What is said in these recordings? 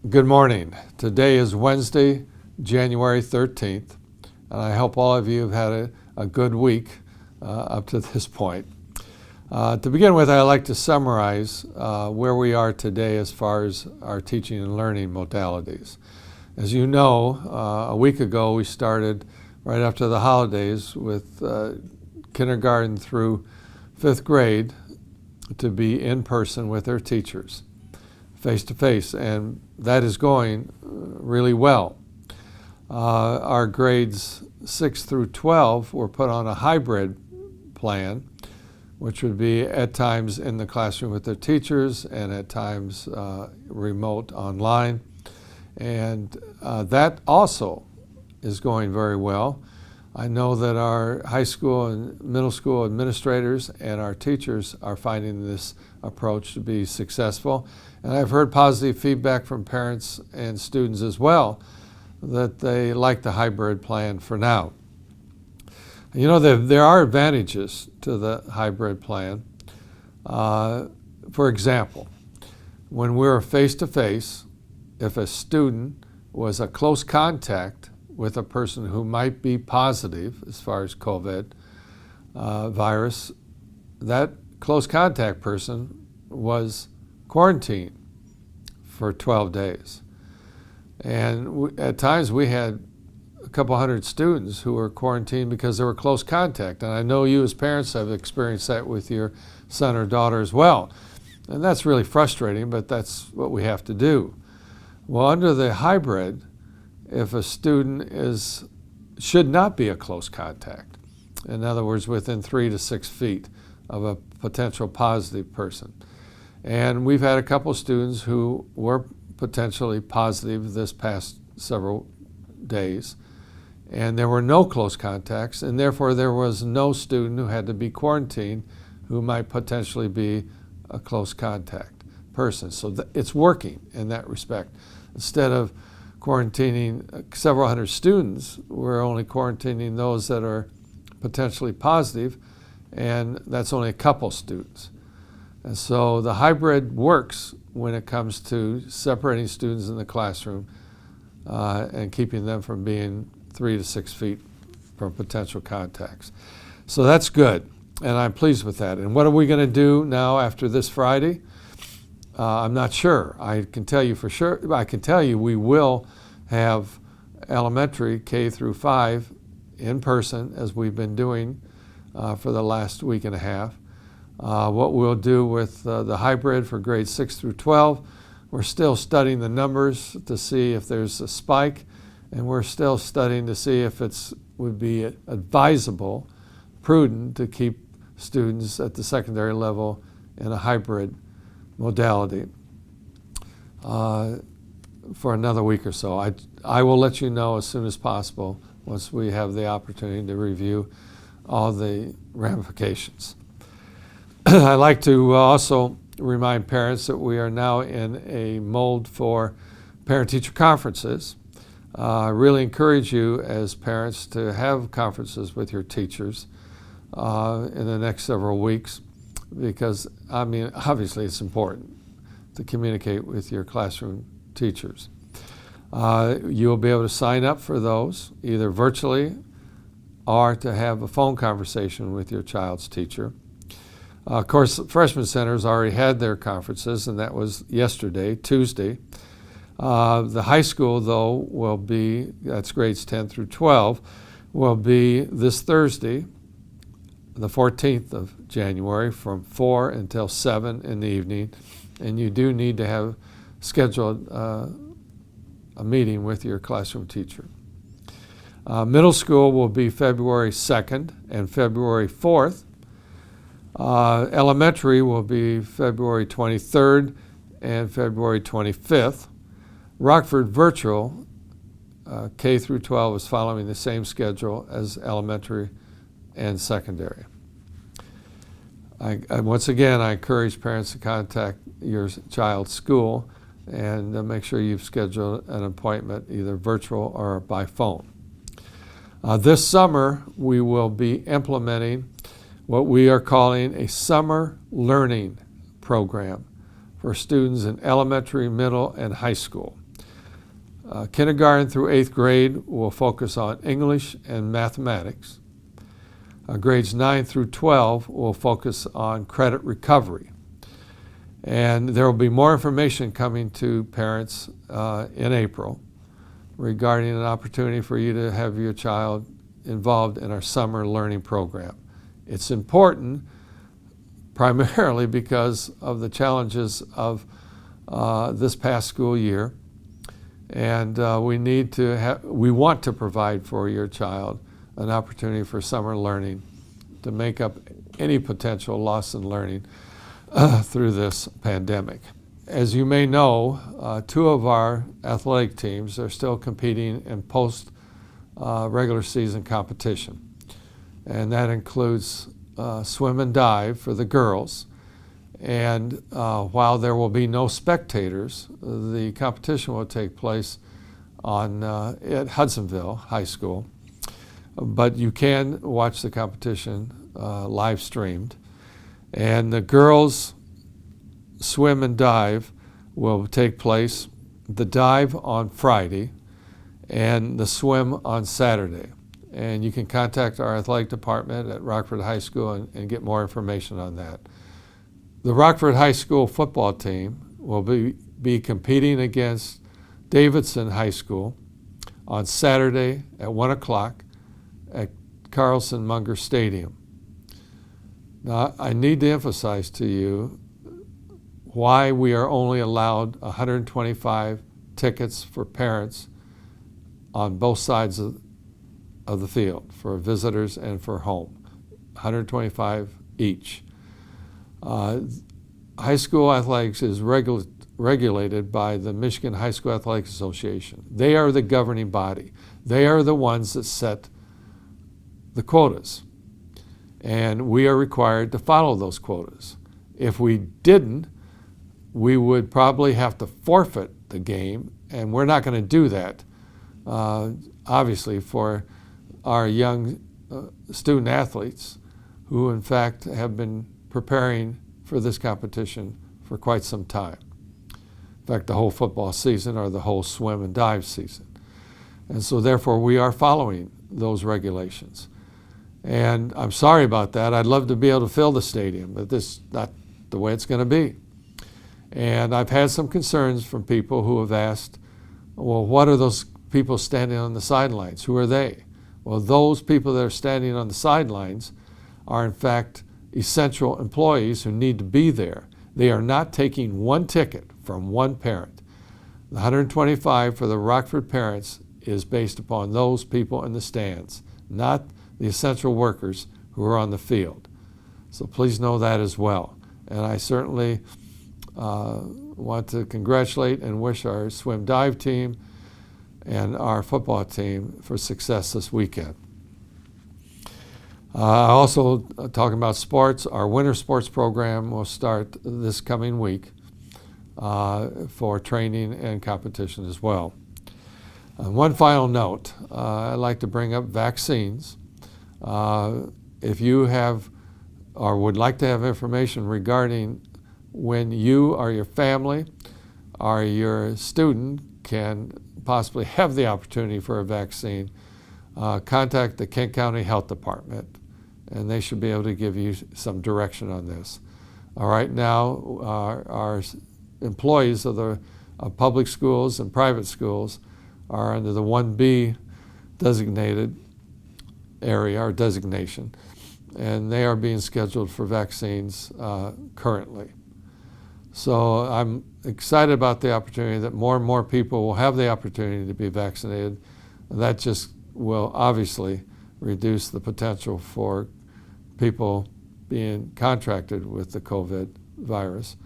Good morning. Today is Wednesday, January 13th, and I hope all of you have had a good week up to this point. To begin with, I'd like to summarize where we are today as far as our teaching and learning modalities. As you know, a week ago we started right after the holidays with kindergarten through 5th grade to be in person with their teachers, face-to-face, and that is going really well. Our grades 6 through 12 were put on a hybrid plan, which would be at times in the classroom with their teachers and at times remote online. And that also is going very well. I know that our high school and middle school administrators and our teachers are finding this approach to be successful. And I've heard positive feedback from parents and students as well that they like the hybrid plan for now. You know, there are advantages to the hybrid plan. For example, when we're face-to-face, if a student was a close contact with a person who might be positive as far as COVID virus, that close contact person was quarantined for 12 days. And at times we had a couple hundred students who were quarantined because they were close contact. And I know you as parents have experienced that with your son or daughter as well. And that's really frustrating, but that's what we have to do. Well, under the hybrid, if a student should not be a close contact, in other words, within 3 to 6 feet of a potential positive person. And we've had a couple students who were potentially positive this past several days, and there were no close contacts, and therefore there was no student who had to be quarantined who might potentially be a close contact person. So it's working in that respect. Instead of quarantining several hundred students, we're only quarantining those that are potentially positive, and that's only a couple students. And so the hybrid works when it comes to separating students in the classroom and keeping them from being 3 to 6 feet from potential contacts. So that's good, and I'm pleased with that. And what are we going to do now after this Friday? I'm not sure. I can tell you for sure. I can tell you we will have elementary K through 5 in person, as we've been doing for the last week and a half. What we'll do with the hybrid for grades 6 through 12, we're still studying the numbers to see if there's a spike, and we're still studying to see if it would be advisable, prudent to keep students at the secondary level in a hybrid modality for another week or so. I will let you know as soon as possible once we have the opportunity to review all the ramifications. I'd like to also remind parents that we are now in a mold for parent-teacher conferences. I really encourage you as parents to have conferences with your teachers in the next several weeks, because, I mean, obviously it's important to communicate with your classroom teachers. You'll be able to sign up for those either virtually or to have a phone conversation with your child's teacher. Of course, freshman centers already had their conferences, and that was yesterday, Tuesday. The high school, though, will be, that's grades 10 through 12, will be this Thursday, the 14th of January, from 4 until 7 in the evening. And you do need to have scheduled a meeting with your classroom teacher. Middle school will be February 2nd and February 4th. Elementary will be February 23rd and February 25th. Rockford virtual, K through 12, is following the same schedule as elementary and secondary. Once again, I encourage parents to contact your child's school and make sure you've scheduled an appointment either virtual or by phone. This summer, we will be implementing what we are calling a summer learning program for students in elementary, middle, and high school. Kindergarten through 8th grade will focus on English and mathematics. Grades 9 through 12 will focus on credit recovery. And there will be more information coming to parents in April regarding an opportunity for you to have your child involved in our summer learning program. It's important primarily because of the challenges of this past school year. And we want to provide for your child an opportunity for summer learning to make up any potential loss in learning through this pandemic. As you may know, 2 of our athletic teams are still competing in regular season competition. And that includes swim and dive for the girls. And while there will be no spectators, the competition will take place at Hudsonville High School. But you can watch the competition live streamed. And the girls' swim and dive will take place, the dive on Friday and the swim on Saturday. And you can contact our athletic department at Rockford High School and get more information on that. The Rockford High School football team will be competing against Davidson High School on Saturday at 1 o'clock at Carlson Munger Stadium. Now, I need to emphasize to you why we are only allowed 125 tickets for parents on both sides of the field, for visitors and for home, 125 each. High school athletics is regulated by the Michigan High School Athletics Association. They are the governing body. They are the ones that set the quotas. And we are required to follow those quotas. If we didn't, we would probably have to forfeit the game, and we're not going to do that, obviously, for our young student athletes who, in fact, have been preparing for this competition for quite some time. In fact, the whole football season or the whole swim and dive season. And so, therefore, we are following those regulations. And I'm sorry about that. I'd love to be able to fill the stadium, but this is not the way it's going to be. And I've had some concerns from people who have asked, well, what are those people standing on the sidelines? Who are they? Well, those people that are standing on the sidelines are, in fact, essential employees who need to be there. They are not taking one ticket from one parent. The 125 for the Rockford parents is based upon those people in the stands, not the essential workers who are on the field. So please know that as well. And I certainly want to congratulate and wish our swim dive team and our football team for success this weekend. Also, talking about sports, our winter sports program will start this coming week for training and competition as well. One final note, I'd like to bring up vaccines. If you have or would like to have information regarding when you or your family or your student can possibly have the opportunity for a vaccine, contact the Kent County Health Department, and they should be able to give you some direction on this. All right, now our employees of the public schools and private schools are under the 1B designated area or designation, and they are being scheduled for vaccines currently. So I'm excited about the opportunity that more and more people will have the opportunity to be vaccinated. That just will obviously reduce the potential for people being contracted with the COVID virus,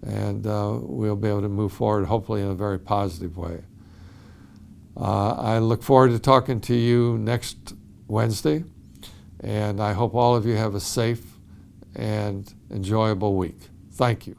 and we'll be able to move forward hopefully in a very positive way. I look forward to talking to you next Wednesday, and I hope all of you have a safe and enjoyable week. Thank you.